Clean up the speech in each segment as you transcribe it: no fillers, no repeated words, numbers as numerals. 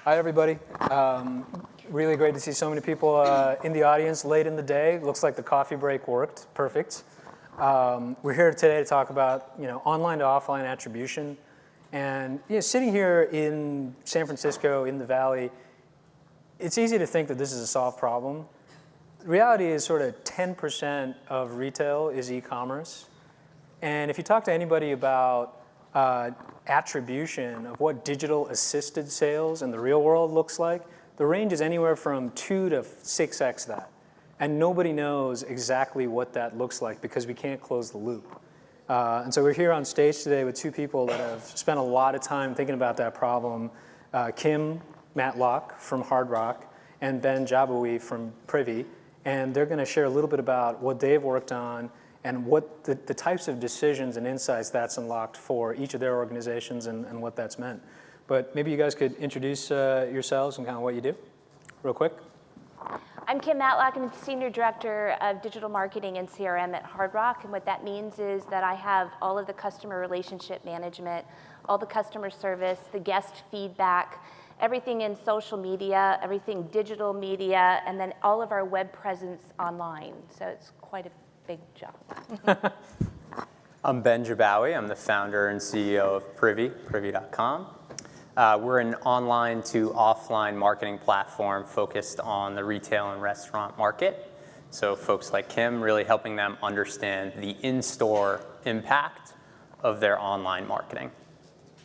Hi, everybody. Really great to see so many people in the audience late in the day. Looks like the coffee break worked. Perfect. We're here today to talk about online to offline attribution. And sitting here in San Francisco, in the Valley, it's easy to think that this is a solved problem. The reality is sort of 10% of retail is e-commerce. And if you talk to anybody about attribution of what digital assisted sales in the real world looks like, the range is anywhere from 2 to 6x that. And nobody knows exactly what that looks like because we can't close the loop. And so we're here on stage today with two people that have spent a lot of time thinking about that problem. Kim Matlock from Hard Rock and Ben Jabbawy from Privy. And they're going to share a little bit about what they've worked on and what the types of decisions and insights that's unlocked for each of their organizations and what that's meant. But maybe you guys could introduce yourselves and kind of what you do, real quick. I'm Kim Matlock. I'm the Senior Director of Digital Marketing and CRM at Hard Rock. And what that means is that I have all of the customer relationship management, all the customer service, the guest feedback, everything in social media, everything digital media, and then all of our web presence online. So it's quite a big job. I'm Ben Jabbawy. I'm the founder and CEO of Privy, Privy.com. We're an online to offline marketing platform focused on the retail and restaurant market. So folks like Kim really helping them understand the in-store impact of their online marketing.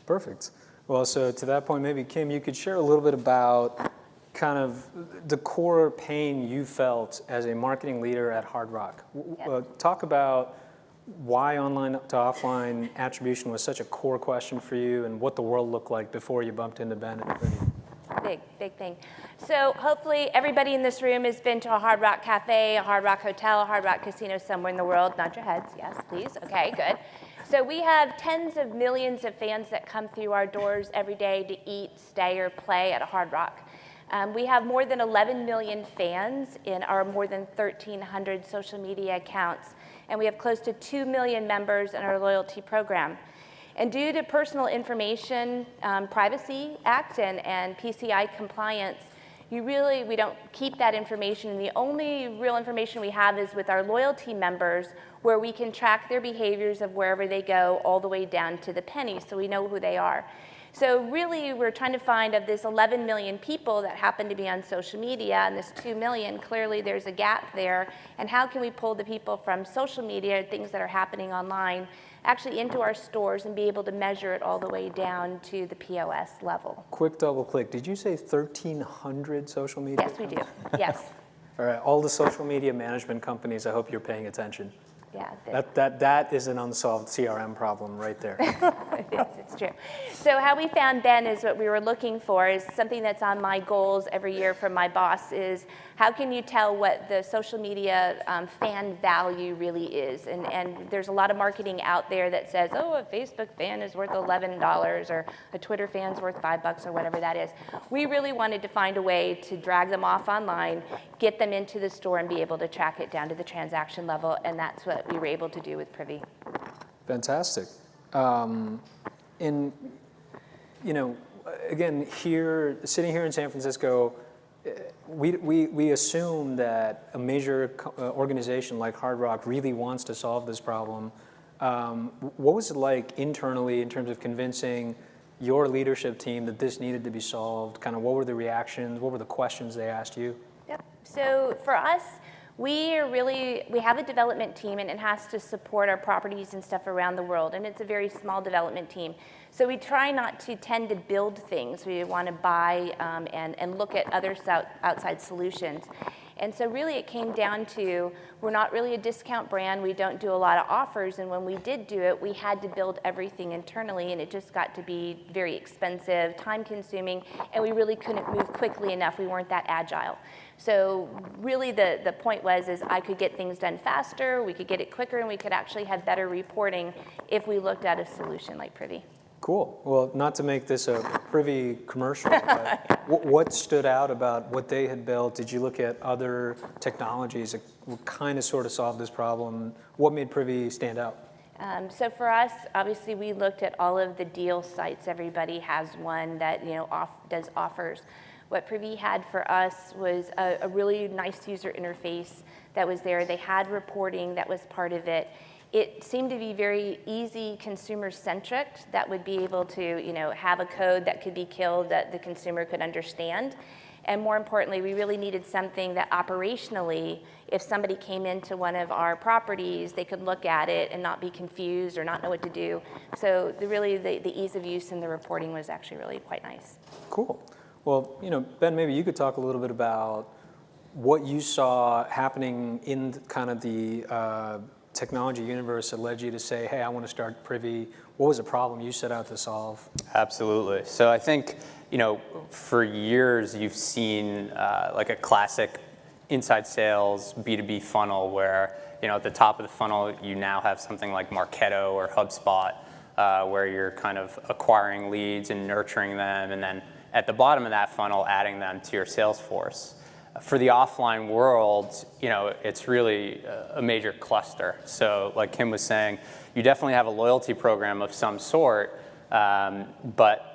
Perfect. Well, so to that point, maybe Kim, you could share a little bit about kind of the core pain you felt as a marketing leader at Hard Rock. Talk about why online to offline attribution was such a core question for you and what the world looked like before you bumped into Ben and Privy. Big thing. So hopefully everybody in this room has been to a Hard Rock Cafe, a Hard Rock Hotel, a Hard Rock Casino somewhere in the world. Nod your heads, yes, please. Okay, good. So we have tens of millions of fans that come through our doors every day to eat, stay, or play at a Hard Rock. We have more than 11 million fans in our more than 1,300 social media accounts, and we have close to 2 million members in our loyalty program. And due to Personal Information Privacy Act and PCI compliance, we don't keep that information. And the only real information we have is with our loyalty members, where we can track their behaviors of wherever they go all the way down to the penny, so we know who they are. So really, we're trying to find of this 11 million people that happen to be on social media and this 2 million, clearly there's a gap there. And how can we pull the people from social media, things that are happening online, actually into our stores and be able to measure it all the way down to the POS level? Quick double click. Did you say 1,300 social media? Yes, we do. Yes. All right, all the social media management companies, I hope you're paying attention. Yeah, that is an unsolved CRM problem right there. It's true. So how we found Ben is what we were looking for is something that's on my goals every year from my boss is how can you tell what the social media fan value really is? And there's a lot of marketing out there that says, oh, a Facebook fan is worth $11 or a Twitter fan's worth $5 or whatever that is. We really wanted to find a way to drag them off online, get them into the store and be able to track it down to the transaction level, and that's what we were able to do with Privy. Fantastic. Again, sitting here in San Francisco, we assume that a major organization like Hard Rock really wants to solve this problem. What was it like internally in terms of convincing your leadership team that this needed to be solved? Kind of what were the reactions? What were the questions they asked you? Yep. So for us, we have a development team, and it has to support our properties and stuff around the world, and it's a very small development team. So we try not to tend to build things. We want to buy and look at other outside solutions. And so really it came down to, we're not really a discount brand, we don't do a lot of offers, and when we did do it, we had to build everything internally, and it just got to be very expensive, time consuming, and we really couldn't move quickly enough, we weren't that agile. So really the point was I could get things done faster, we could get it quicker, and we could actually have better reporting if we looked at a solution like Privy. Cool. Well, not to make this a Privy commercial, but what stood out about what they had built? Did you look at other technologies that kind of sort of solve this problem? What made Privy stand out? So for us, obviously, we looked at all of the deal sites. Everybody has one that does offers. What Privy had for us was a really nice user interface that was there. They had reporting that was part of it. It seemed to be very easy, consumer-centric, that would be able to have a code that could be killed that the consumer could understand. And more importantly, we really needed something that operationally, if somebody came into one of our properties, they could look at it and not be confused or not know what to do. So the ease of use and the reporting was actually really quite nice. Cool. Well, Ben, maybe you could talk a little bit about what you saw happening in kind of the technology universe that led you to say, hey, I want to start Privy. What was the problem you set out to solve? Absolutely. So I think, for years you've seen like a classic inside sales B2B funnel where, at the top of the funnel, you now have something like Marketo or HubSpot where you're kind of acquiring leads and nurturing them, and then at the bottom of that funnel, adding them to your sales force. For the offline world, it's really a major cluster. So like Kim was saying, you definitely have a loyalty program of some sort, but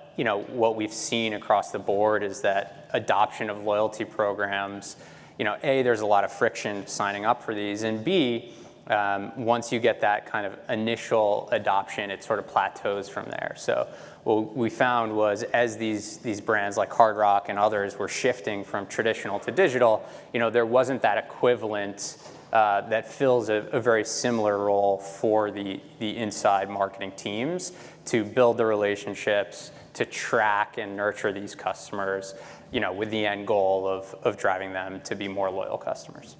what we've seen across the board is that adoption of loyalty programs, A, there's a lot of friction signing up for these, and B, once you get that kind of initial adoption, it sort of plateaus from there. So what we found was as these brands like Hard Rock and others were shifting from traditional to digital, there wasn't that equivalent that fills a very similar role for the inside marketing teams to build the relationships, to track and nurture these customers, with the end goal of driving them to be more loyal customers.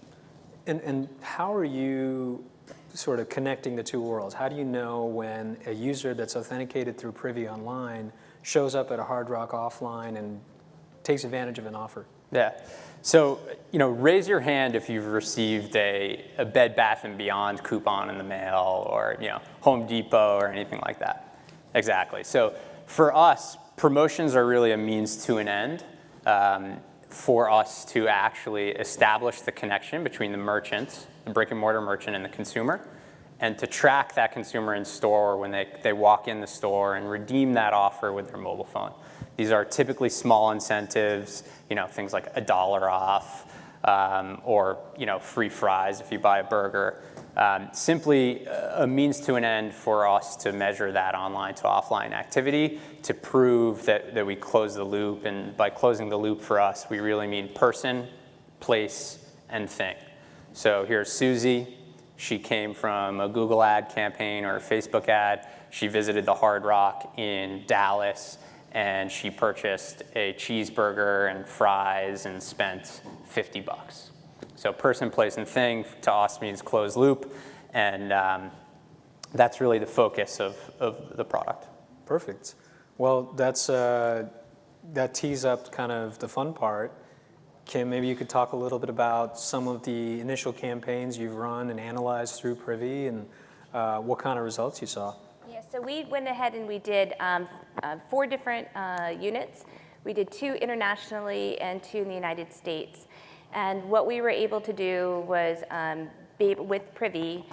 And how are you sort of connecting the two worlds? How do you know when a user that's authenticated through Privy online shows up at a Hard Rock offline and takes advantage of an offer? Yeah. So, raise your hand if you've received a Bed Bath & Beyond coupon in the mail or, Home Depot or anything like that. Exactly. So for us, promotions are really a means to an end for us to actually establish the connection between the merchant, the brick-and-mortar merchant, and the consumer, and to track that consumer in store when they walk in the store and redeem that offer with their mobile phone. These are typically small incentives, things like $1 off or free fries if you buy a burger. Simply a means to an end for us to measure that online to offline activity to prove that we close the loop. And by closing the loop for us, we really mean person, place, and thing. So here's Susie. She came from a Google ad campaign or a Facebook ad. She visited the Hard Rock in Dallas, and she purchased a cheeseburger and fries and spent $50. So person, place, and thing to us means closed loop, and that's really the focus of the product. Perfect. Well, that tees up kind of the fun part. Kim, maybe you could talk a little bit about some of the initial campaigns you've run and analyzed through Privy and what kind of results you saw. Yeah, so we went ahead and we did 4 different units. We did 2 internationally and 2 in the United States. And what we were able to do was, with Privy,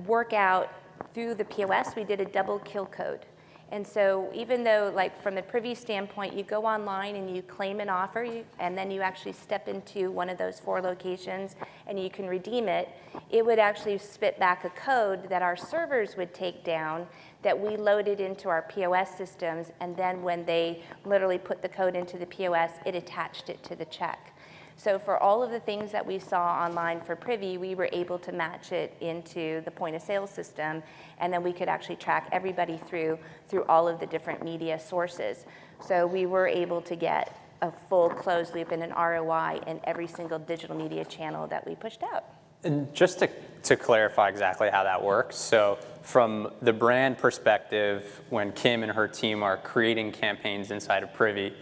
work out through the POS, we did a double kill code. And so even though, like from the Privy standpoint, you go online and you claim an offer, and then you actually step into one of those 4 locations and you can redeem it, it would actually spit back a code that our servers would take down that we loaded into our POS systems, and then when they literally put the code into the POS, it attached it to the check. So for all of the things that we saw online for Privy, we were able to match it into the point of sale system, and then we could actually track everybody through all of the different media sources. So we were able to get a full closed loop and an ROI in every single digital media channel that we pushed out. And just to clarify exactly how that works, so from the brand perspective, when Kim and her team are creating campaigns inside of Privy,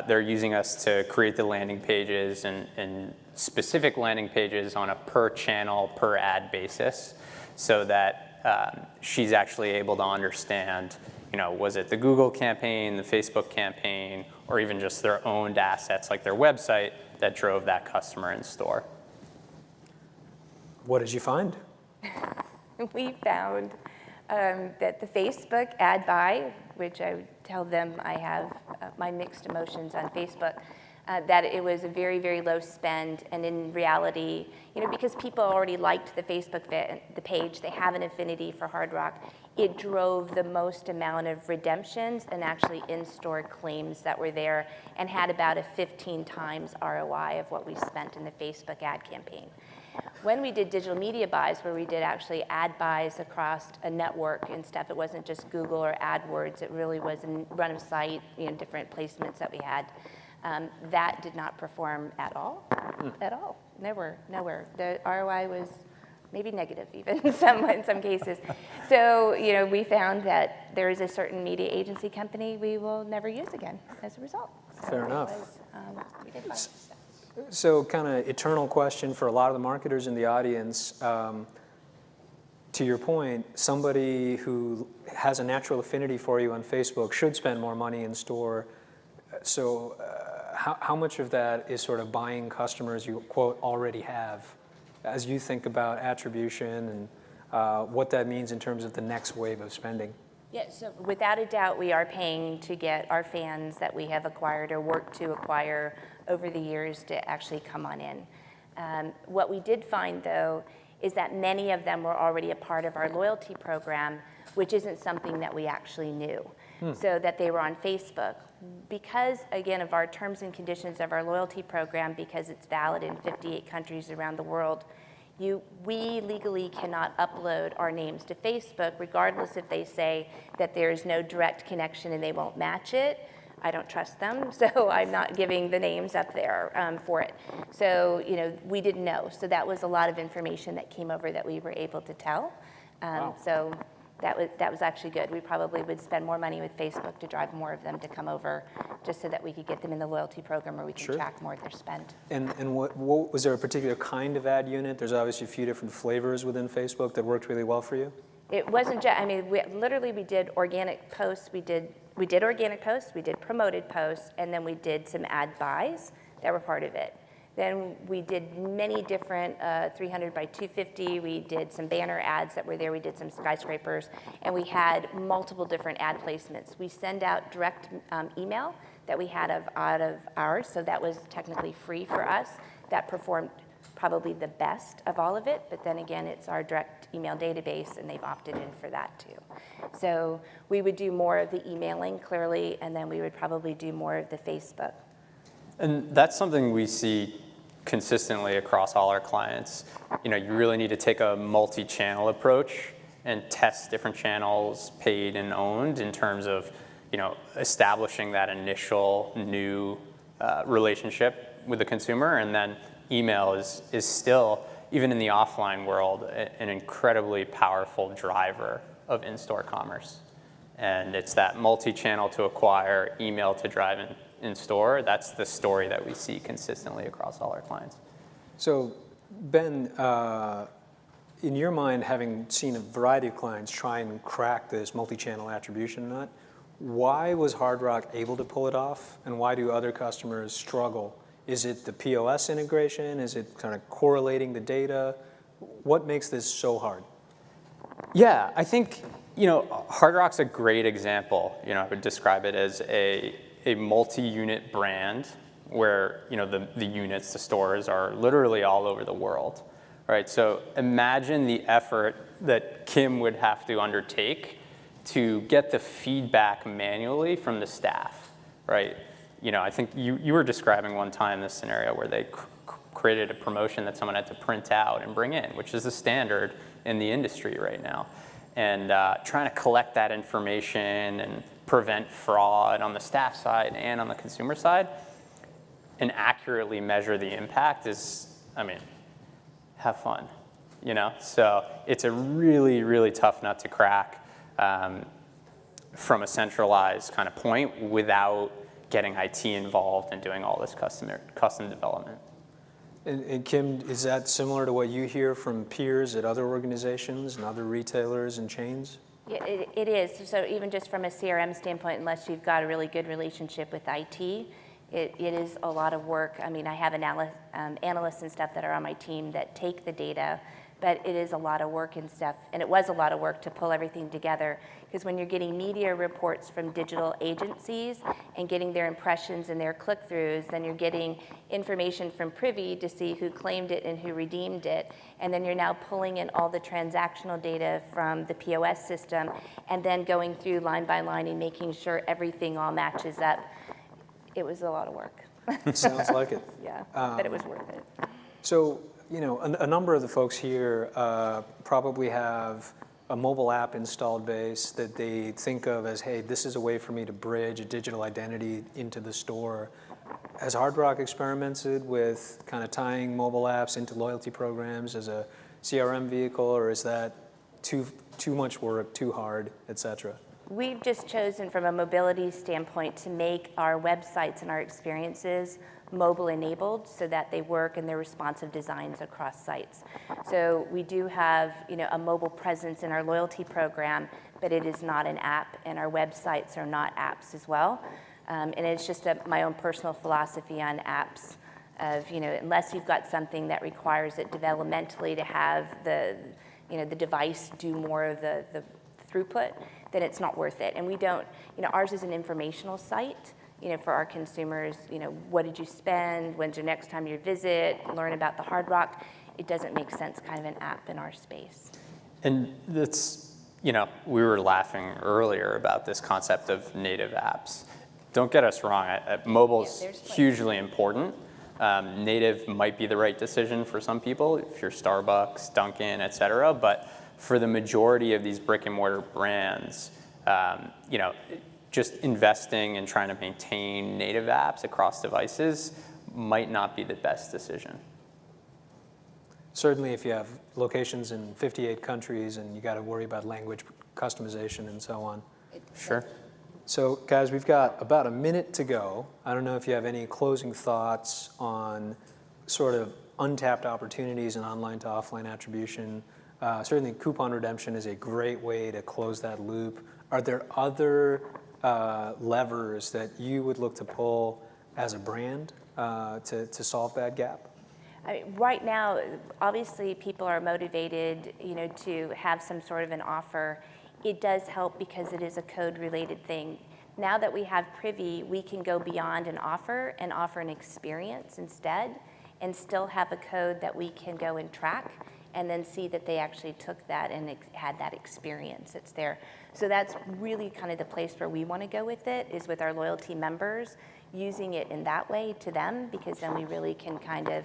they're using us to create the landing pages and specific landing pages on a per channel, per ad basis, so that she's actually able to understand, was it the Google campaign, the Facebook campaign, or even just their owned assets like their website that drove that customer in store. What did you find? We found that the Facebook ad buy, which I would tell them I have my mixed emotions on Facebook, that it was a very, very low spend, and in reality, because people already liked the Facebook the page, they have an affinity for Hard Rock, it drove the most amount of redemptions and actually in-store claims that were there, and had about a 15 times ROI of what we spent in the Facebook ad campaign. When we did digital media buys, where we did actually ad buys across a network and stuff, it wasn't just Google or AdWords, it really was a run of site, different placements that we had. That did not perform at all, at all, nowhere. The ROI was maybe negative even in some cases. So, we found that there is a certain media agency company we will never use again as a result. So Fair enough. We did fine. So kind of eternal question for a lot of the marketers in the audience. To your point, somebody who has a natural affinity for you on Facebook should spend more money in store. So how much of that is sort of buying customers you, quote, already have, as you think about attribution and what that means in terms of the next wave of spending? Yeah, so without a doubt, we are paying to get our fans that we have acquired or worked to acquire over the years to actually come on in. What we did find, though, is that many of them were already a part of our loyalty program, which isn't something that we actually knew. So that they were on Facebook. Because, again, of our terms and conditions of our loyalty program, because it's valid in 58 countries around the world, we legally cannot upload our names to Facebook, regardless if they say that there is no direct connection and they won't match it. I don't trust them, so I'm not giving the names up there for it. So, we didn't know. So that was a lot of information that came over that we were able to tell. Wow. So that was actually good. We probably would spend more money with Facebook to drive more of them to come over, just so that we could get them in the loyalty program where we can track more of their spend. And what was there a particular kind of ad unit? There's obviously a few different flavors within Facebook that worked really well for you. It wasn't just, we did organic posts, we did organic posts, we did promoted posts, and then we did some ad buys that were part of it. Then we did many different 300 by 250, we did some banner ads that were there, we did some skyscrapers, and we had multiple different ad placements. We send out direct email that we had out of ours, so that was technically free for us. That performed probably the best of all of it, but then again, it's our direct email database, and they've opted in for that too. So we would do more of the emailing, clearly, and then we would probably do more of the Facebook. And that's something we see consistently across all our clients. You really need to take a multi-channel approach and test different channels, paid and owned, in terms of establishing that initial new relationship with the consumer. And then email is still, even in the offline world, an incredibly powerful driver of in-store commerce. And it's that multi-channel to acquire, email to drive in store. That's the story that we see consistently across all our clients. So, Ben, in your mind, having seen a variety of clients try and crack this multi-channel attribution nut, why was Hard Rock able to pull it off, and why do other customers struggle? Is it the POS integration? Is it kind of correlating the data? What makes this so hard? Yeah, I think Hard Rock's a great example. I would describe it as a multi-unit brand where the units, the stores, are literally all over the world, right? So imagine the effort that Kim would have to undertake to get the feedback manually from the staff, right? I think you were describing one time this scenario where they created a promotion that someone had to print out and bring in, which is the standard in the industry right now. And trying to collect that information and prevent fraud on the staff side and on the consumer side and accurately measure the impact is, have fun, So it's a really, really tough nut to crack from a centralized kind of point without getting IT involved and doing all this custom development. And Kim, is that similar to what you hear from peers at other organizations and other retailers and chains? Yeah, it is. So even just from a CRM standpoint, unless you've got a really good relationship with IT, it is a lot of work. I have analysts and stuff that are on my team that take the data, but it is a lot of work and stuff, and it was a lot of work to pull everything together, because when you're getting media reports from digital agencies and getting their impressions and their click-throughs, then you're getting information from Privy to see who claimed it and who redeemed it, and then you're now pulling in all the transactional data from the POS system, and then going through line by line and making sure everything all matches up. It was a lot of work. Sounds like it. Yeah, but it was worth it. So, you know, a number of the folks here probably have a mobile app installed base that they think of as, hey, this is a way for me to bridge a digital identity into the store. Has Hard Rock experimented with kind of tying mobile apps into loyalty programs as a CRM vehicle, or is that too much work, too hard, et cetera? We've just chosen from a mobility standpoint to make our websites and our experiences mobile enabled so that they work and they're responsive designs across sites. So we do have, you know, a mobile presence in our loyalty program, but it is not an app, and our websites are not apps as well. And it's just my own personal philosophy on apps of, you know, unless you've got something that requires it developmentally to have the, you know, the device do more of the throughput, then it's not worth it. And we don't, you know, ours is an informational site, you know, for our consumers. You know, what did you spend? When's your next time you visit? Learn about the Hard Rock. It doesn't make sense kind of an app in our space. And that's, you know, we were laughing earlier about this concept of native apps. Don't get us wrong, mobile's hugely important. Native might be the right decision for some people, if you're Starbucks, Dunkin', et cetera, but for the majority of these brick and mortar brands, you know, just investing and trying to maintain native apps across devices might not be the best decision. Certainly if you have locations in 58 countries and you got to worry about language customization and so on. Sure. So guys, we've got about a minute to go. I don't know if you have any closing thoughts on sort of untapped opportunities in online to offline attribution. Certainly coupon redemption is a great way to close that loop. Are there other levers that you would look to pull as a brand to solve that gap? I mean, right now, obviously people are motivated, you know, to have some sort of an offer. It does help because it is a code-related thing. Now that we have Privy, we can go beyond an offer and offer an experience instead, and still have a code that we can go and track and then see that they actually took that and had that experience. It's there. So that's really kind of the place where we want to go with it, is with our loyalty members, using it in that way to them, because then we really can kind of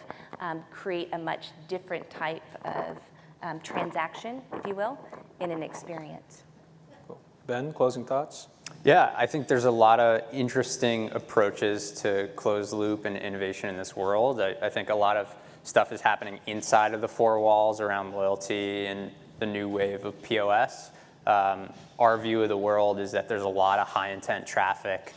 create a much different type of transaction, if you will, in an experience. Cool. Ben, closing thoughts? Yeah, I think there's a lot of interesting approaches to closed loop and innovation in this world. I think a lot of stuff is happening inside of the four walls around loyalty and the new wave of POS. Our view of the world is that there's a lot of high intent traffic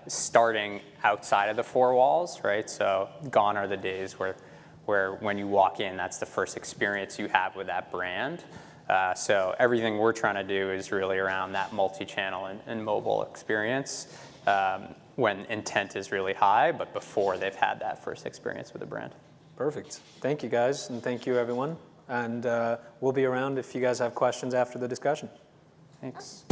starting outside of the four walls, right? So gone are the days where when you walk in, that's the first experience you have with that brand. So everything we're trying to do is really around that multi-channel and mobile experience when intent is really high, but before they've had that first experience with a brand. Perfect. Thank you guys, and thank you everyone. And we'll be around if you guys have questions after the discussion. Thanks.